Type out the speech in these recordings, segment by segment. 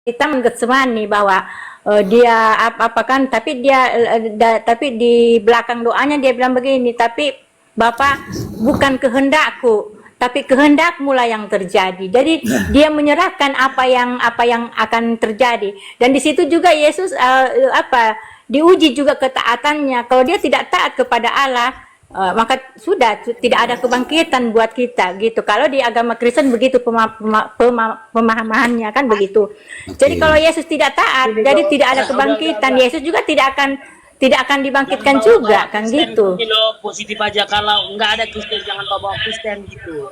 Taman Getsemani bahwa dia apa kan, tapi tapi di belakang doanya dia bilang begini, tapi Bapa, bukan kehendakku tapi kehendakmu lah yang terjadi. Jadi dia menyerahkan apa yang akan terjadi. Dan di situ juga Yesus diuji juga ketaatannya. Kalau dia tidak taat kepada Allah, maka sudah tidak ada kebangkitan buat kita gitu. Kalau di agama Kristen begitu pemahamannya kan begitu. Jadi kalau Yesus tidak taat, jadi tidak ada kebangkitan. Yesus juga tidak akan dibangkitkan juga kan gitu. Positif aja, kalau nggak ada Kristen jangan bawa Kristen gitu.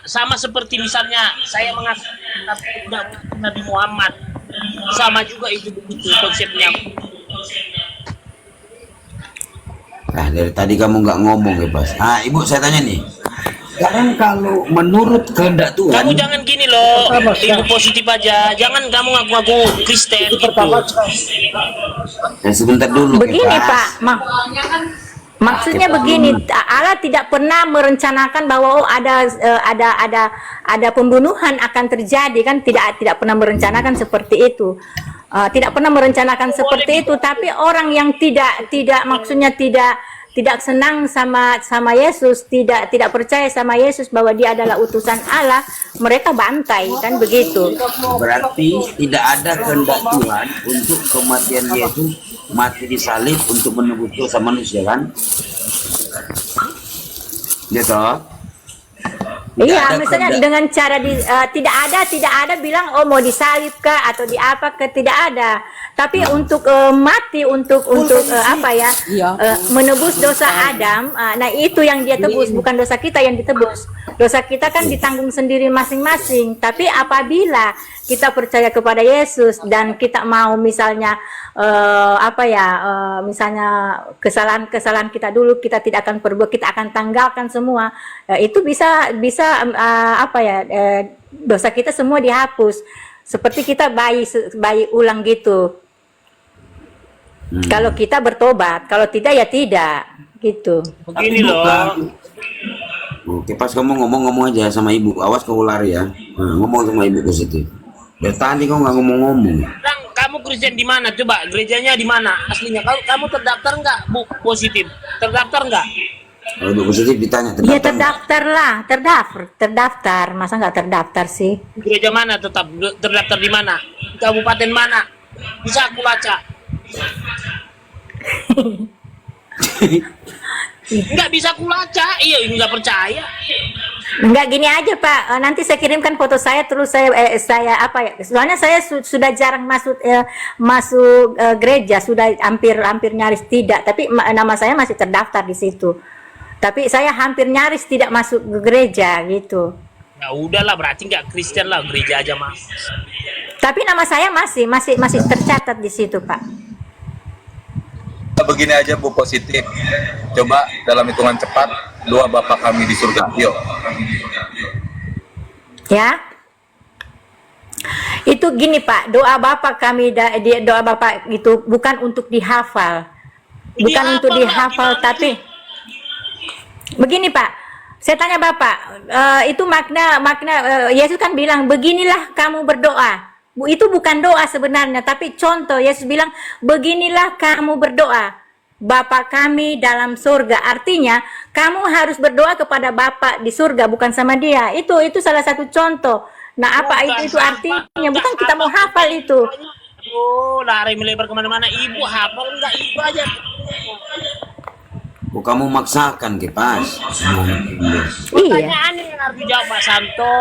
Sama seperti misalnya saya mengaku Nabi Muhammad, sama juga itu begitu konsepnya. Nah, dari tadi kamu nggak ngomong ya, Bas. Nah, Ibu saya tanya nih. Sekarang kalau menurut kehendak Tuhan, kamu jangan gini loh, Ibu positif aja. Jangan kamu ngaku-ngaku Kristen gitu. Dan sebentar dulu. Begini Pak, maksudnya begini, Allah tidak pernah merencanakan bahwa ada pembunuhan akan terjadi kan, tidak pernah merencanakan seperti itu. Tidak pernah merencanakan seperti itu, tapi orang yang tidak maksudnya tidak senang sama Yesus, tidak percaya sama Yesus bahwa dia adalah utusan Allah, mereka bantai kan begitu. Berarti tidak ada kehendak Tuhan untuk kematian Yesus mati di salib untuk menebus dosa manusia kan? Gitu. Iya, misalnya dengan cara tidak ada bilang oh mau disalib kah atau di apa ke, tidak ada. Tapi untuk mati untuk menebus dosa Adam, nah itu yang dia tebus, bukan dosa kita yang ditebus. Dosa kita kan ditanggung sendiri masing-masing. Tapi apabila kita percaya kepada Yesus dan kita mau misalnya misalnya kesalahan kita dulu kita tidak akan perbuat, kita akan tanggalkan semua, itu bisa dosa kita semua dihapus, seperti kita bayi ulang gitu. Kalau kita bertobat, kalau tidak ya tidak gitu. Begini loh. Oke, pas kamu ngomong aja sama Ibu, awas kau lari ya. Ngomong sama Ibu ke situ. Dari tadi kau nggak ngomong-ngomong. Kamu Kristen di mana? Coba gerejanya di mana aslinya? Kamu terdaftar nggak, Bu? Positif terdaftar nggak? Kalau Bu positif ditanya terdaftar. Iya terdaftar lah, terdaftar. Masa nggak terdaftar sih? Gereja mana tetap terdaftar di mana? Kabupaten mana? Bisa aku baca. Nggak bisa aku baca, iya nggak percaya. Enggak, gini aja Pak, nanti saya kirimkan foto saya, terus soalnya saya sudah jarang masuk gereja, sudah hampir nyaris tidak, tapi nama saya masih terdaftar di situ. Tapi saya hampir nyaris tidak masuk ke gereja gitu. Ya udahlah, berarti nggak Kristen lah, gereja aja Mas. Tapi nama saya masih tercatat di situ Pak. Begini aja Bu positif, coba dalam hitungan cepat doa Bapa kami di surga, yuk. Ya, itu gini Pak, doa Bapa kami, doa Bapa itu bukan untuk dihafal, untuk dihafal, tapi begini Pak, saya tanya Bapak, itu makna Yesus kan bilang beginilah kamu berdoa. Itu bukan doa sebenarnya, tapi contoh. Yesus bilang beginilah kamu berdoa, Bapa kami dalam surga. Artinya kamu harus berdoa kepada Bapa di surga, bukan sama dia. Itu salah satu contoh. Nah, apa itu artinya? Bukan kita mau hafal itu. Oh, lari melebar kemana-mana. Ibu hafal enggak? Ibu aja. Oh, kamu maksakan ke pas. Pertanyaan yang harus dijawab Pak Santo.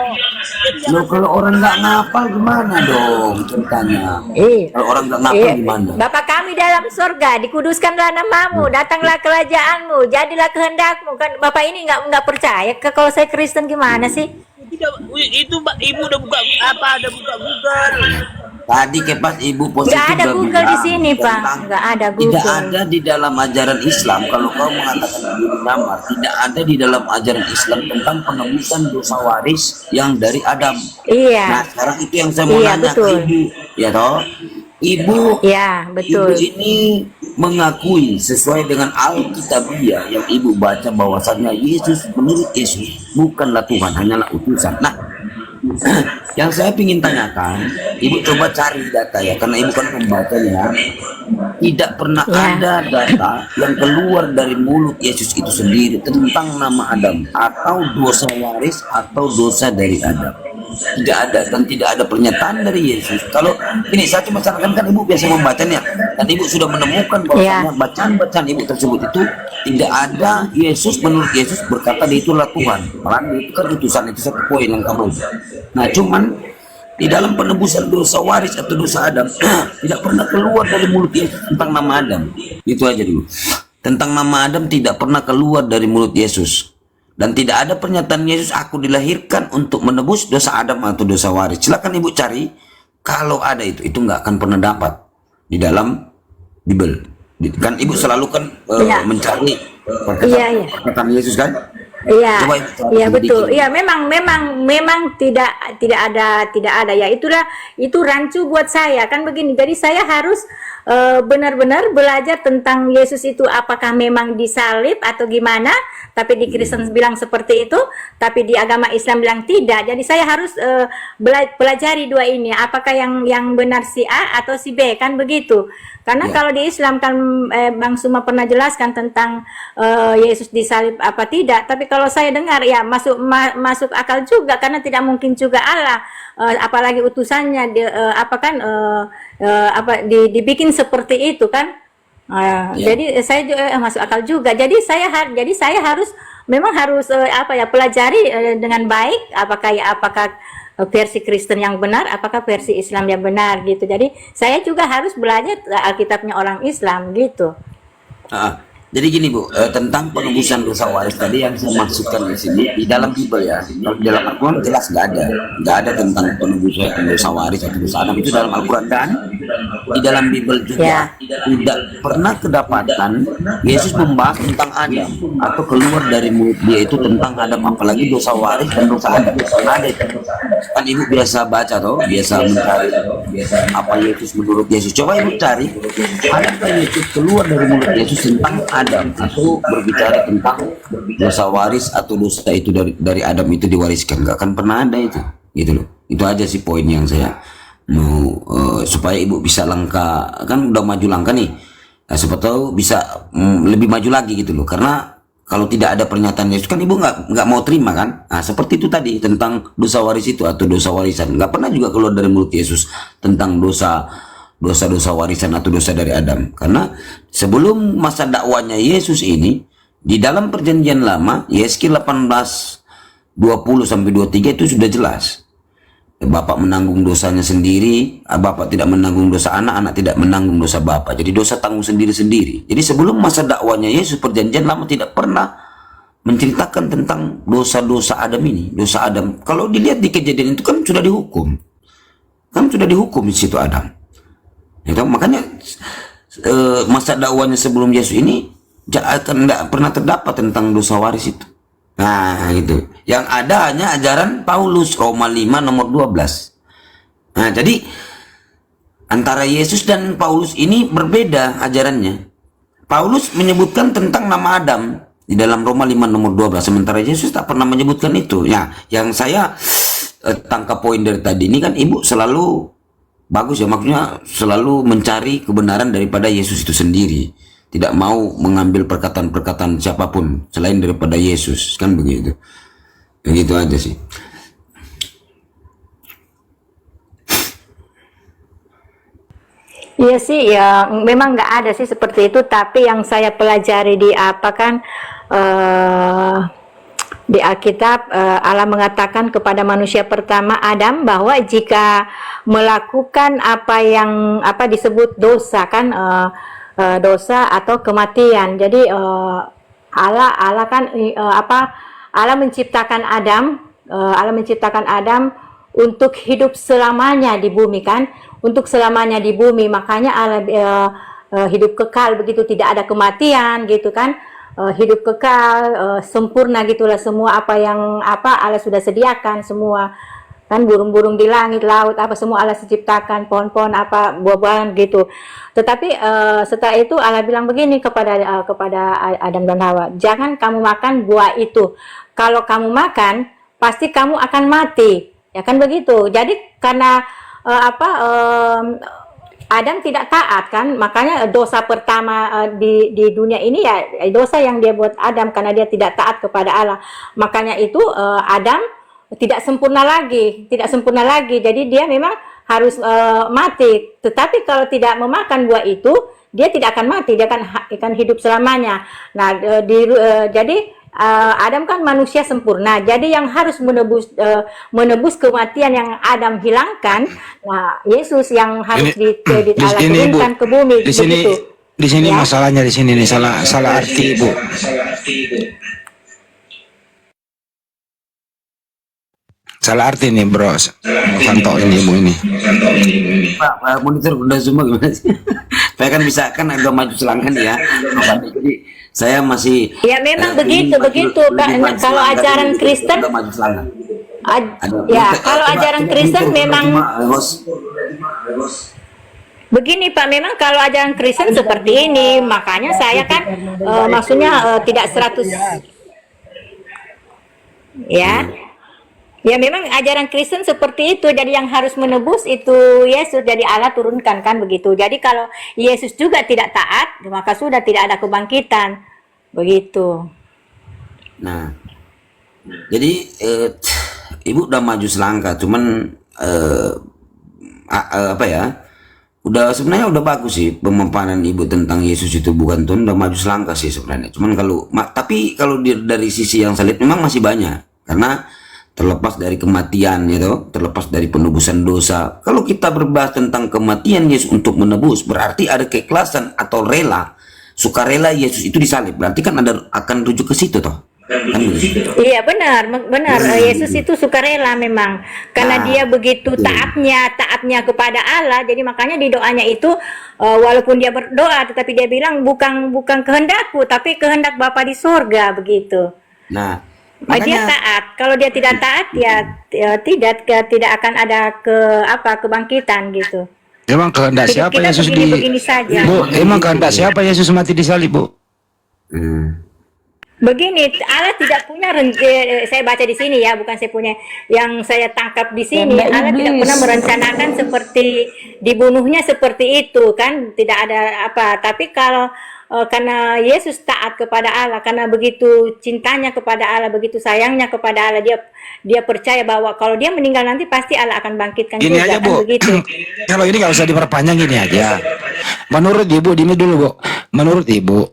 Loh, kalau orang nggak ngapal gimana dong ceritanya? Kalau orang nggak ngapal gimana? Bapa kami dalam surga, dikuduskanlah namamu, datanglah kerajaanmu, jadilah kehendakmu. Kan Bapak ini nggak percaya kalau saya Kristen gimana sih? Itu Ibu udah buka Google. Tadi kepas Ibu positif nggak ada Google di sini Pak, nggak ada Google. Tidak ada di dalam ajaran Islam. Kalau kau mengatakan diri namar, tidak ada di dalam ajaran Islam tentang penebusan dosa waris yang dari Adam. Iya. Nah sekarang itu yang saya mau nanya ke Ibu, ya toh? Ibu, ya betul. Ibu ini mengakui sesuai dengan Alkitabiah yang Ibu baca bahwasannya Yesus, menurut Yesus bukanlah Tuhan, hanyalah utusan. Nah, Yang saya ingin tanyakan, ibu coba cari data ya, karena ibu kan pembacanya. Tidak pernah Ya. ada data yang keluar dari mulut Yesus itu sendiri tentang nama Adam atau dosa waris atau dosa dari Adam. Tidak ada, dan tidak ada pernyataan dari Yesus. Kalau ini saya cuma sarankan, kan ibu biasa membacanya dan ibu sudah menemukan bahwasanya bacaan-bacaan ibu tersebut itu tidak ada Yesus, menurut Yesus berkata dia itulah Tuhan. Malah itu kan utusan, itu satu poin yang kamu. Nah cuman di dalam penebusan dosa waris atau dosa Adam tidak pernah keluar dari mulut Yesus tentang nama Adam. Itu aja dulu. Tentang nama Adam tidak pernah keluar dari mulut Yesus. Dan tidak ada pernyataan Yesus, aku dilahirkan untuk menebus dosa Adam atau dosa waris. Silakan ibu cari. Kalau ada itu nggak akan pernah dapat di dalam Bible. Kan ibu selalu kan Iya. mencari Iya. perkataan Yesus kan? Iya, Coba ibu cari iya sedikit. betul. Iya, memang tidak ada ya. Itu rancu buat saya kan begini. Jadi saya harus benar-benar belajar tentang Yesus itu, apakah memang disalib atau gimana. Tapi di Kristen bilang seperti itu, tapi di agama Islam bilang tidak. Jadi saya harus pelajari dua ini. Apakah yang benar si A atau si B, kan begitu. Karena Ya. kalau di Islam kan Bang Suma pernah jelaskan tentang Yesus disalib apa tidak. Tapi kalau saya dengar ya masuk akal juga, karena tidak mungkin juga Allah apalagi utusannya dibikin seperti itu kan. Ya. Jadi saya juga masuk akal juga. Jadi saya harus memang harus pelajari dengan baik apakah versi Kristen yang benar, apakah versi Islam yang benar gitu. Jadi saya juga harus belajar Alkitabnya orang Islam gitu. Ah, jadi gini Bu, tentang penebusan dosa waris tadi yang saya maksudkan di sini di dalam Bible ya. Kalau di dalam Al-Quran jelas nggak ada tentang penebusan dosa waris atau dosa Adam itu dalam Al-Quran, dan di dalam Bible juga tidak pernah kedapatan Yesus membahas tentang Adam atau keluar dari mulut dia itu tentang Adam, apalagi dosa waris dan dosa Adam. Nggak ada itu. Kan ibu biasa baca toh, biasa mencari apa Yesus menurut Yesus. Coba ibu cari, adakah Yesus keluar dari mulut Yesus tentang Adam atau berbicara tentang dosa waris atau dosa itu dari Adam itu diwariskan? Nggak akan pernah ada itu, gitu loh. Itu aja sih poin yang saya mau supaya ibu bisa langkah, kan udah maju langkah nih. Nah, siapa tahu bisa lebih maju lagi gitu loh. Karena kalau tidak ada pernyataan Yesus kan ibu nggak mau terima kan. Nah, seperti itu tadi tentang dosa waris itu atau dosa warisan, nggak pernah juga keluar dari mulut Yesus tentang dosa warisan atau dosa dari Adam. Karena sebelum masa dakwanya Yesus ini di dalam perjanjian lama, Yeskiel 18:20 sampai 23 itu sudah jelas. Bapak menanggung dosanya sendiri, bapak tidak menanggung dosa anak, anak tidak menanggung dosa bapak. Jadi dosa tanggung sendiri-sendiri. Jadi sebelum masa dakwanya Yesus, perjanjian lama tidak pernah menceritakan tentang dosa-dosa Adam ini, dosa Adam. Kalau dilihat di kejadian itu kan sudah dihukum. Kan sudah dihukum di situ Adam. Itu makanya masa dakwanya sebelum Yesus ini tidak pernah terdapat tentang dosa waris itu. Nah gitu. Yang ada hanya ajaran Paulus, Roma 5 nomor 12. Nah jadi antara Yesus dan Paulus ini berbeda ajarannya. Paulus menyebutkan tentang nama Adam di dalam Roma 5 nomor 12, sementara Yesus tak pernah menyebutkan itu. Ya, yang saya tangkap poin dari tadi ini kan ibu selalu bagus ya, maksudnya selalu mencari kebenaran daripada Yesus itu sendiri, tidak mau mengambil perkataan-perkataan siapapun selain daripada Yesus, kan begitu. Begitu aja sih. Iya sih, ya memang nggak ada sih seperti itu. Tapi yang saya pelajari di di Alkitab, Allah mengatakan kepada manusia pertama Adam bahwa jika melakukan apa disebut dosa kan, dosa atau kematian. Jadi Allah kan Allah menciptakan Adam, untuk hidup selamanya di bumi kan, untuk selamanya di bumi. Makanya Allah hidup kekal begitu, tidak ada kematian gitu kan, hidup kekal, sempurna gitulah semua apa yang Allah sudah sediakan semua kan, burung-burung di langit, laut, apa semua Allah ciptakan, pohon-pohon, buah-buahan gitu. Tetapi setelah itu Allah bilang begini kepada Adam dan Hawa, jangan kamu makan buah itu. Kalau kamu makan, pasti kamu akan mati. Ya kan begitu. Jadi karena Adam tidak taat kan, makanya dosa pertama di dunia ini ya dosa yang dia buat Adam karena dia tidak taat kepada Allah. Makanya itu Adam tidak sempurna lagi, tidak sempurna lagi. Jadi dia memang harus mati. Tetapi kalau tidak memakan buah itu, dia tidak akan mati, dia akan hidup selamanya. Nah, jadi Adam kan manusia sempurna, jadi yang harus menebus kematian yang Adam hilangkan, nah Yesus yang harus turunkan ke bumi. Di sini ya? Masalahnya di sini nih salah arti Ibu. Salah arti nih bro, Fanto ini Ibu ini. Pak, monitor udah semua gimana sih? Saya kan bisa kan agak maju selangkah nih ya. Jadi saya masih ya memang begitu kalau ajaran Kristen kalau ajaran Kristen memang begini Pak, memang kalau ajaran Kristen seperti ini, makanya saya kan maksudnya tidak 100 ya memang ajaran Kristen seperti itu. Jadi yang harus menebus itu Yesus, jadi Allah turunkan kan begitu. Jadi kalau Yesus juga tidak taat, maka sudah tidak ada kebangkitan begitu. Nah, jadi Ibu udah maju selangkah, cuman apa ya? Sebenarnya udah bagus sih pemaparan Ibu tentang Yesus itu bukan Tuhan, udah maju selangkah sih sebenarnya. Cuman tapi kalau dari sisi yang salib memang masih banyak, karena terlepas dari kematian gitu, terlepas dari penebusan dosa. Kalau kita berbahas tentang kematian Yesus untuk menebus, berarti ada keikhlasan atau rela, sukarela Yesus itu disalib. Berarti kan akan rujuk ke situ toh. Kan begitu. Iya benar. Yesus itu sukarela memang, karena dia begitu taatnya kepada Allah. Jadi makanya di doanya itu walaupun dia berdoa, tetapi dia bilang bukan kehendakku, tapi kehendak Bapa di surga begitu. Nah, dia taat. Kalau dia tidak taat ya tidak akan ada kebangkitan gitu. Emang kehendak siapa kita Yesus begini saja. Bu, emang kehendak siapa Yesus mati di salib, Bu? Begini, Allah tidak punya saya baca di sini ya, bukan saya punya, yang saya tangkap di sini, Allah tidak pernah merencanakan seperti dibunuhnya seperti itu kan, tidak ada apa. Tapi kalau karena Yesus taat kepada Allah, karena begitu cintanya kepada Allah, begitu sayangnya kepada Allah, dia percaya bahwa kalau dia meninggal nanti pasti Allah akan bangkitkan Gini juga, aja kan Bu, begitu. kalau ini nggak usah diperpanjang, gini aja. Menurut Ibu, dimi dulu Bu. Menurut Ibu,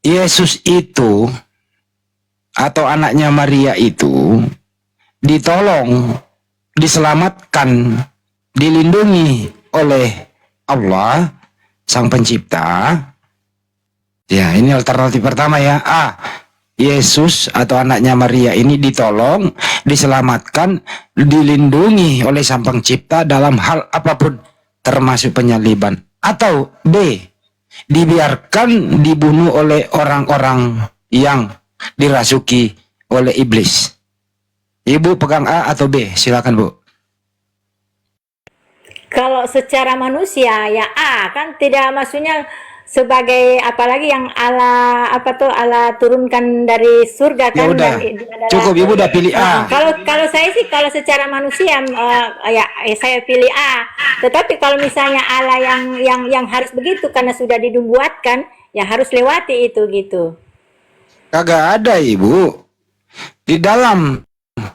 Yesus itu atau anaknya Maria itu ditolong, diselamatkan, dilindungi oleh Allah Sang Pencipta. Ya, ini alternatif pertama ya. A, Yesus atau anaknya Maria ini ditolong, diselamatkan, dilindungi oleh Sang Pencipta dalam hal apapun, termasuk penyaliban. Atau B, dibiarkan dibunuh oleh orang-orang yang dirasuki oleh iblis. Ibu pegang A atau B? Silakan Bu. Kalau secara manusia ya A, kan tidak, maksudnya sebagai apalagi yang Allah turunkan dari surga kan. Ya udah, cukup Ibu udah pilih A. Kalau saya sih, kalau secara manusia saya pilih A. Tetapi kalau misalnya Allah yang harus begitu karena sudah dibuatkan, ya harus lewati itu gitu. Kagak ada Ibu. Di dalam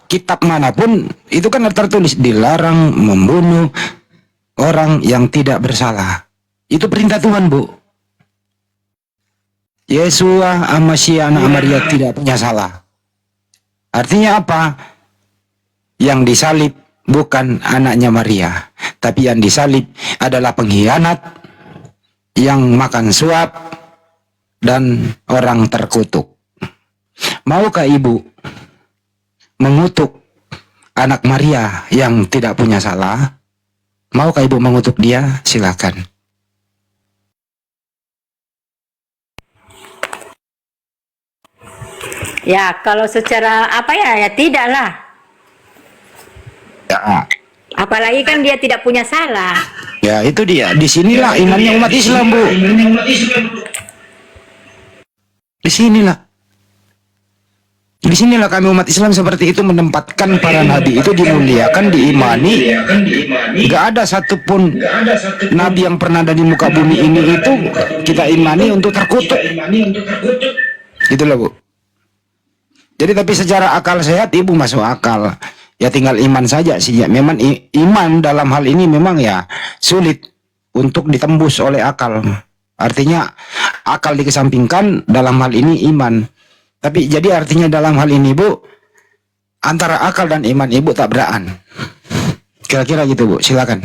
kitab manapun itu kan tertulis dilarang membunuh orang yang tidak bersalah. Itu perintah Tuhan, Bu. Yesua Amasya anak Maria tidak punya salah. Artinya apa? Yang disalib bukan anaknya Maria, tapi yang disalib adalah pengkhianat, yang makan suap, dan orang terkutuk. Maukah Ibu mengutuk anak Maria yang tidak punya salah? Maukah Ibu mengutuk dia? Silakan. Ya, kalau secara ya tidaklah. Ya. Apalagi kan dia tidak punya salah. Ya, itu dia. Disinilah imannya umat Islam, Bu. Disinilah. Di sinilah kami umat Islam seperti itu menempatkan para nabi itu dimuliakan, diimani. Gak ada satupun nabi yang pernah ada di muka bumi ini itu kita imani untuk terkutuk. Gitu loh, Bu. Jadi tapi secara akal sehat ibu masuk akal. Ya tinggal iman saja sih. Ya, memang iman dalam hal ini memang ya sulit untuk ditembus oleh akal. Artinya akal dikesampingkan, dalam hal ini iman. Tapi jadi artinya dalam hal ini, Bu, antara akal dan iman ibu tabrakan. Kira-kira gitu, Bu. Silakan.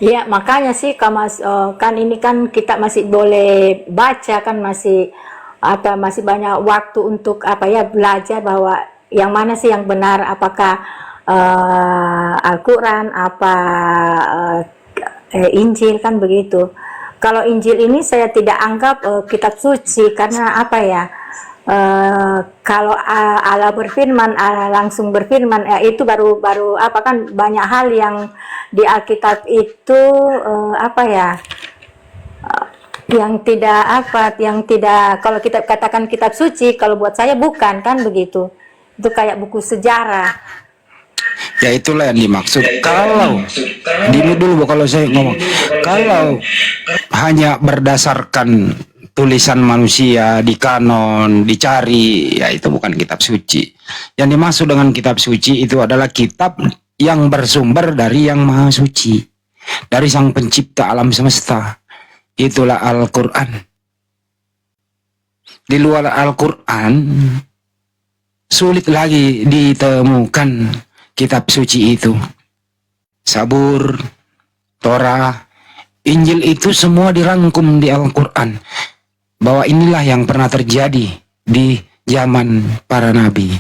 Ya, makanya sih kan ini kan kita masih boleh baca, kan masih masih banyak waktu untuk belajar bahwa yang mana sih yang benar, apakah Al-Quran, Injil, kan begitu. Kalau Injil ini saya tidak anggap kitab suci, karena kalau Allah berfirman, Allah langsung berfirman, itu baru kan banyak hal yang di Alkitab itu yang tidak kalau kita katakan kitab suci, kalau buat saya bukan, kan begitu. Itu kayak buku sejarah. Ya itulah yang dimaksud. Kalau dulu dulu kalau saya ngomong, kalau hanya berdasarkan tulisan manusia di kanon dicari, ya itu bukan kitab suci. Yang dimaksud dengan kitab suci itu adalah kitab yang bersumber dari yang maha suci, dari sang pencipta alam semesta. Itulah Al-Quran. Di luar Al-Quran sulit lagi ditemukan kitab suci itu. Zabur, Torah, Injil itu semua dirangkum di Al-Quran. Bahwa inilah yang pernah terjadi di zaman para nabi.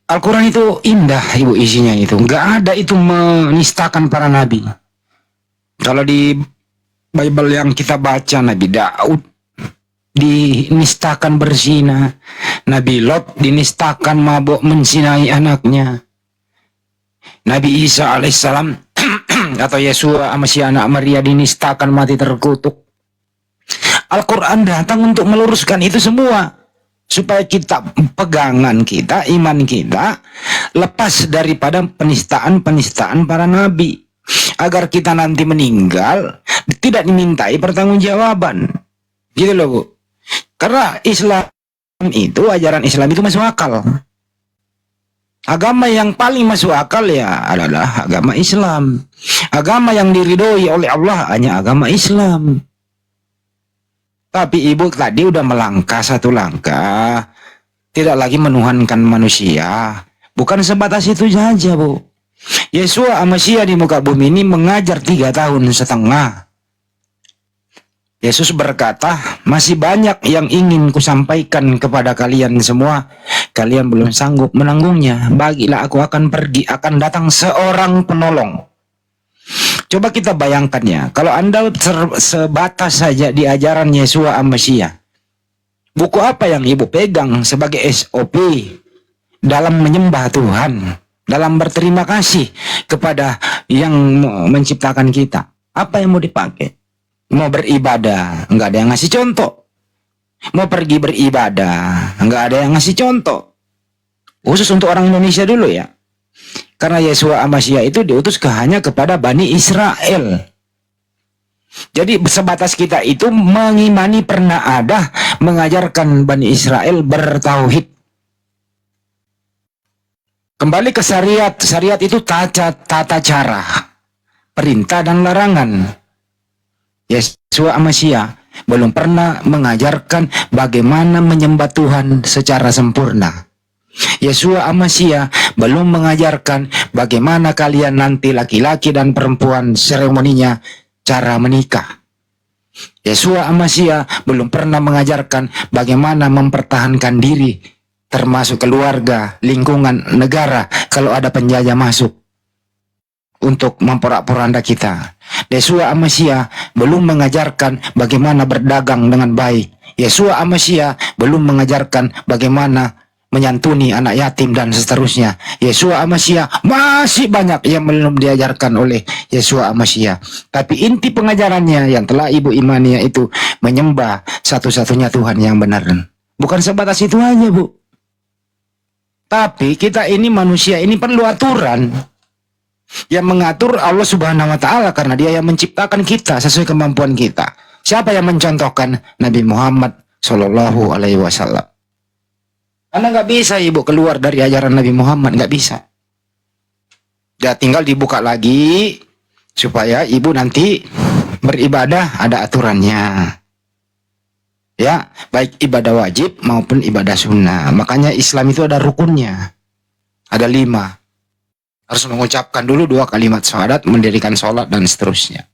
Al-Quran itu indah, ibu, isinya itu. Nggak ada itu menistakan para nabi. Kalau di Bible yang kita baca, Nabi Daud dinistakan berzina, Nabi Lot dinistakan mabuk menzinai anaknya, Nabi Isa alaihissalam atau Yesua masih anak Maria dinistakan mati terkutuk. Al-Quran datang untuk meluruskan itu semua, supaya kita, pegangan kita, iman kita lepas daripada penistaan-penistaan para nabi, agar kita nanti meninggal tidak dimintai pertanggungjawaban. Gitu loh, Bu. Karena Islam itu, ajaran Islam itu masuk akal. Agama yang paling masuk akal ya adalah agama Islam. Agama yang diridhoi oleh Allah hanya agama Islam. Tapi ibu tadi udah melangkah satu langkah, tidak lagi menuhankan manusia. Bukan sebatas itu saja, Bu. Yesua Masya di muka bumi ini mengajar 3 tahun setengah. Yesus berkata, masih banyak yang ingin kusampaikan kepada kalian semua. Kalian belum sanggup menanggungnya. Bagilah aku akan pergi, akan datang seorang penolong. Coba kita bayangkan ya, kalau Anda sebatas saja di ajaran Yesua Masya, buku apa yang ibu pegang sebagai SOP dalam menyembah Tuhan, dalam berterima kasih kepada yang menciptakan kita? Apa yang mau dipakai? Mau beribadah, nggak ada yang ngasih contoh. Mau pergi beribadah, nggak ada yang ngasih contoh. Khusus untuk orang Indonesia dulu ya. Karena Yesua Masya itu diutus hanya kepada Bani Israel. Jadi sebatas kita itu mengimani pernah ada mengajarkan Bani Israel bertauhid. Kembali ke syariat. Syariat itu tata cara, perintah dan larangan. Yesua Masya belum pernah mengajarkan bagaimana menyembah Tuhan secara sempurna. Yesua Masya belum mengajarkan bagaimana kalian nanti laki-laki dan perempuan seremoninya cara menikah. Yesua Masya belum pernah mengajarkan bagaimana mempertahankan diri, termasuk keluarga, lingkungan, negara kalau ada penjajah masuk untuk memporak-poranda kita. Yesua Masya belum mengajarkan bagaimana berdagang dengan baik. Yesua Masya belum mengajarkan bagaimana menyantuni anak yatim dan seterusnya. Yesua Amasya masih banyak yang belum diajarkan oleh Yesua Amasya. Tapi inti pengajarannya yang telah Ibu imani itu menyembah satu-satunya Tuhan yang benar. Bukan sebatas itu aja, Bu. Tapi kita ini manusia ini perlu aturan yang mengatur Allah Subhanahu wa taala karena Dia yang menciptakan kita sesuai kemampuan kita. Siapa yang mencontohkan? Nabi Muhammad Shallallahu alaihi wasallam. Karena nggak bisa Ibu keluar dari ajaran Nabi Muhammad, nggak bisa. Ya tinggal dibuka lagi supaya Ibu nanti beribadah ada aturannya. Ya, baik ibadah wajib maupun ibadah sunnah. Makanya Islam itu ada rukunnya. Ada 5. Harus mengucapkan dulu 2 kalimat syahadat, mendirikan sholat dan seterusnya.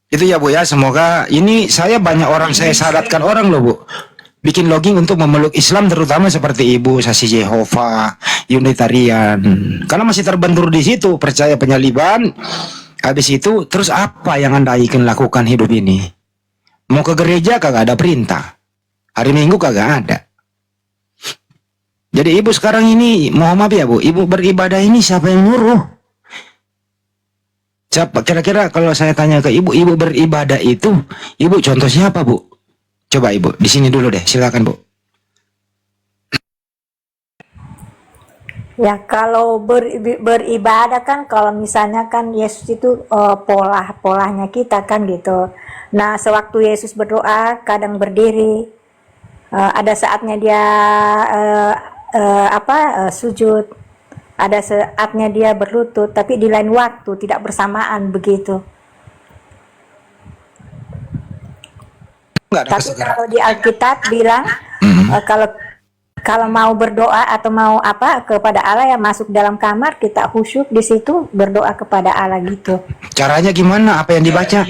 Itu ya Bu ya, semoga ini saya banyak orang saya syahadatkan orang loh Bu. Bikin login untuk memeluk Islam terutama seperti Ibu, Saksi Jehovah, Unitarian. Karena masih terbentur di situ, percaya penyaliban. Habis itu terus apa yang Anda ingin lakukan hidup ini? Mau ke gereja kagak ada perintah. Hari Minggu kagak ada. Jadi Ibu sekarang ini, mohon maaf ya Bu, Ibu beribadah ini siapa yang nyuruh? Siapa kira-kira kalau saya tanya ke Ibu, Ibu beribadah itu, Ibu contoh siapa Bu? Coba Ibu, di sini dulu deh, silakan Bu. Ya kalau beribadah kan, kalau misalnya kan Yesus itu polanya kita kan gitu. Nah sewaktu Yesus berdoa kadang berdiri, ada saatnya dia sujud, ada saatnya dia berlutut, tapi di lain waktu, tidak bersamaan begitu. Enggak ada Tapi kesegaran. kalau di Alkitab bilang kalau mau berdoa atau mau apa kepada Allah ya masuk dalam kamar, kita khusyuk di situ berdoa kepada Allah gitu. Caranya gimana? Apa yang dibaca?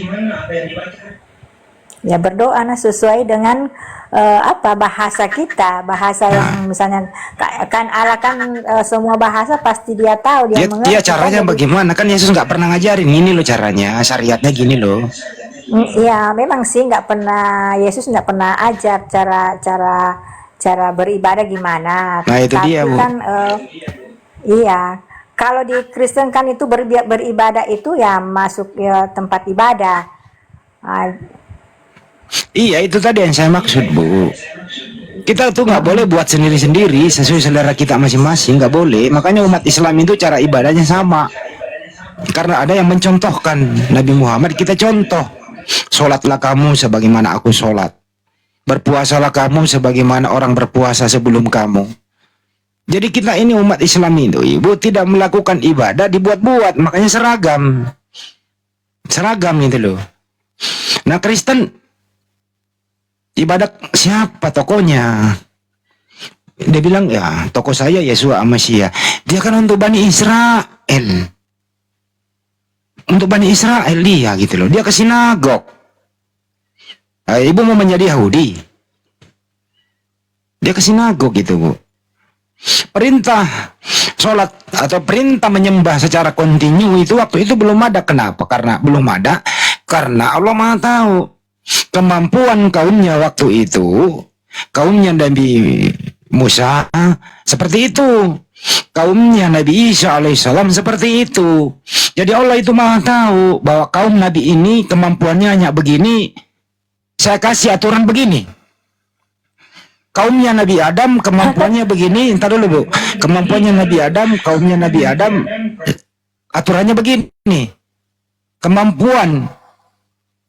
Ya berdoa sesuai dengan bahasa kita, bahasa yang misalnya kan Allah kan semua bahasa pasti dia tahu, dia mengerti. Dia caranya kan, bagaimana? Kan Yesus nggak pernah ngajarin ini loh caranya, syariatnya gini loh. Iya memang sih Yesus nggak pernah ajar cara beribadah gimana. Nah itu Tapi dia Bu. kan iya kalau di Kristen kan itu beribadah itu ya masuk ya, tempat ibadah. Iya itu tadi yang saya maksud Bu. Kita tuh nggak boleh buat sendiri-sendiri sesuai selera kita masing-masing, nggak boleh. Makanya umat Islam itu cara ibadahnya sama. Karena ada yang mencontohkan Nabi Muhammad, kita contoh. Sholatlah kamu sebagaimana aku sholat. Berpuasalah kamu sebagaimana orang berpuasa sebelum kamu. Jadi kita ini umat Islam itu Ibu tidak melakukan ibadah dibuat-buat, makanya seragam. Seragam itu loh. Nah Kristen ibadah siapa tokonya? Dia bilang ya toko saya Yesua Amasya. Dia kan untuk Bani Israel. Untuk Bani Israel dia gitu loh. Dia ke sinagog. Ibu mau menjadi Yahudi. Dia ke sinagog gitu Bu. Perintah sholat atau perintah menyembah secara kontinu itu waktu itu belum ada. Kenapa? Karena belum ada. Karena Allah Maha tahu kemampuan kaumnya waktu itu. Kaumnya Nabi Musa seperti itu. Kaumnya Nabi Isa alaihissalam seperti itu. Jadi Allah itu Maha tahu bahwa kaum Nabi ini kemampuannya hanya begini. Saya kasih aturan begini. Kaumnya Nabi Adam kemampuannya begini. Entar dulu Bu. Kemampuannya Nabi Adam, kaumnya Nabi Adam aturannya begini. Kemampuan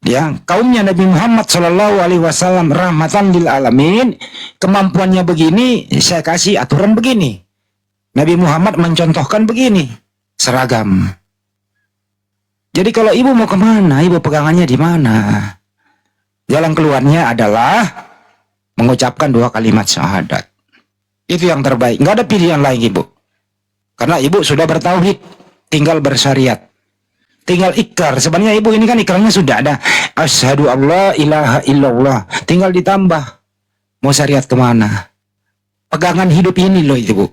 ya kaumnya Nabi Muhammad Shallallahu alaihi wasallam rahmatan lil alamin, kemampuannya begini, saya kasih aturan begini. Nabi Muhammad mencontohkan begini, seragam. Jadi kalau Ibu mau kemana, Ibu pegangannya di mana? Jalan keluarnya adalah mengucapkan 2 kalimat syahadat. Itu yang terbaik. Nggak ada pilihan lain Ibu. Karena Ibu sudah bertauhid, tinggal bersyariat. Tinggal ikrar. Sebenarnya Ibu ini kan ikrarnya sudah ada. Asyhadu alla ilaha illallah. Tinggal ditambah. Mau syariat kemana? Pegangan hidup ini loh itu Bu.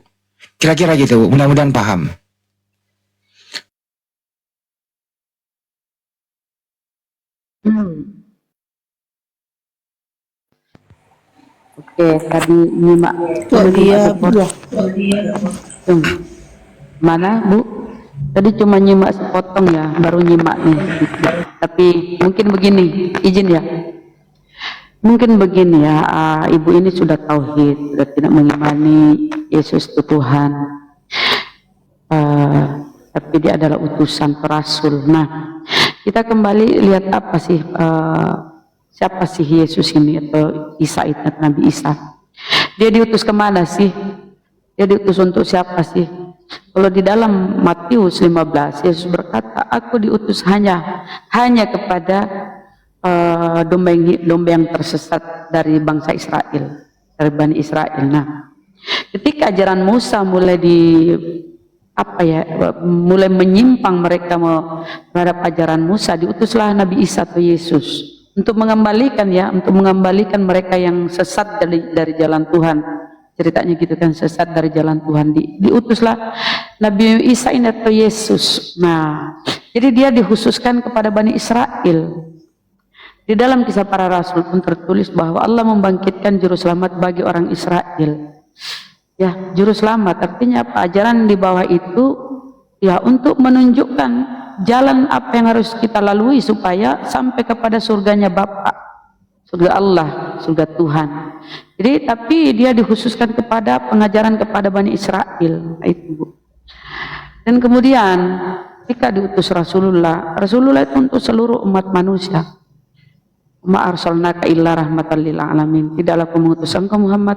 Kira-kira gitu Bu. Mudah-mudahan paham. tadi nyimak cuma nyimak sepotong. Mana Bu? Tadi cuma nyimak sepotong ya, baru nyimak nih. Tapi mungkin begini, izin ya. Mungkin begini ya, ibu ini sudah tauhid, sudah tidak mengimani Yesus itu Tuhan. Tapi dia adalah utusan rasul. Nah, kita kembali lihat apa sih, siapa sih Yesus ini atau Isa itu, Nabi Isa. Dia diutus kemana sih? Dia diutus untuk siapa sih? Kalau di dalam Matius 15, Yesus berkata, aku diutus hanya kepada domba yang tersesat dari bangsa Israel, dari Bani Israel. Nah, ketika ajaran Musa mulai mulai menyimpang mereka terhadap ajaran Musa, diutuslah Nabi Isa atau Yesus untuk mengembalikan mereka yang sesat dari jalan Tuhan. Ceritanya gitu kan, sesat dari jalan Tuhan. Diutuslah Nabi Isa ini atau Yesus. Nah, jadi dia dikhususkan kepada Bani Israel. Di dalam Kisah Para Rasul pun tertulis bahwa Allah membangkitkan juru selamat bagi orang Israel. Ya, juru selamat artinya apa? Ajaran di bawah itu ya untuk menunjukkan jalan apa yang harus kita lalui supaya sampai kepada surganya Bapa, surga Allah, surga Tuhan. Jadi tapi dia dikhususkan kepada pengajaran kepada Bani Israel, itu Bu. Dan kemudian ketika diutus Rasulullah itu untuk seluruh umat manusia. Ma arsalnaka illa rahmatan lil alamin. Tidaklah aku mengutus engkau Muhammad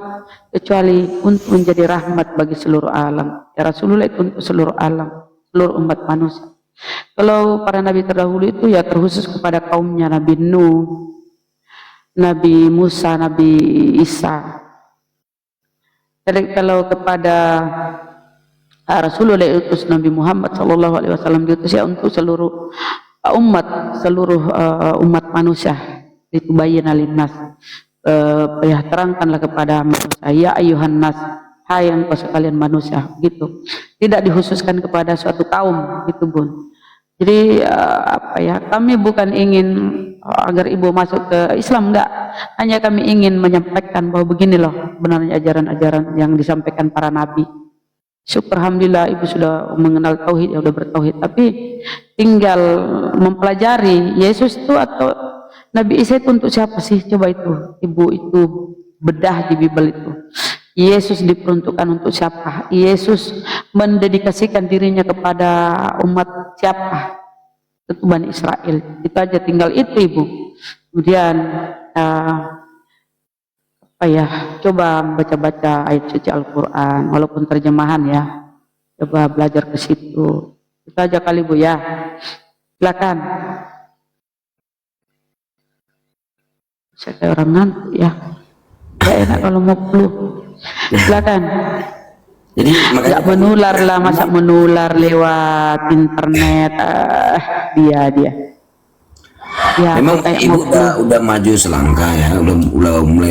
kecuali untuk menjadi rahmat bagi seluruh alam. Ya, Rasulullah itu untuk seluruh alam, seluruh umat manusia. Kalau para nabi terdahulu itu ya terkhusus kepada kaumnya, Nabi Nuh, Nabi Musa, Nabi Isa. Jadi kalau kepada Rasulullah utus Nabi Muhammad SAW diutus ya untuk seluruh umat manusia. Itu bayin alinnas, ya terangkanlah kepada manusia, ya ayuhan nas, hai engkau sekalian manusia, gitu. Tidak dikhususkan kepada suatu kaum, gitu Bun. Jadi kami bukan ingin agar ibu masuk ke Islam, enggak. Hanya kami ingin menyampaikan bahwa begini loh benarnya ajaran-ajaran yang disampaikan para nabi. Syukur alhamdulillah ibu sudah mengenal tauhid, ya udah bertauhid, tapi tinggal mempelajari Yesus itu atau Nabi Isa itu untuk siapa sih? Coba itu ibu itu bedah di Bible itu. Yesus diperuntukkan untuk siapa? Yesus mendedikasikan dirinya kepada umat siapa? Itu Bani Israel. Itu aja, tinggal itu ibu. Kemudian coba baca-baca ayat suci Al-Quran, walaupun terjemahan ya. Coba belajar ke situ. Itu aja kali Bu ya. Silakan. Saya kayak orang ngantuk ya. Gak enak kalau mau peluk. Silakan. Jadi makanya gak menular lah, masa menular lewat internet. Dia. Ya, memang ibu udah maju selangkah ya, udah mulai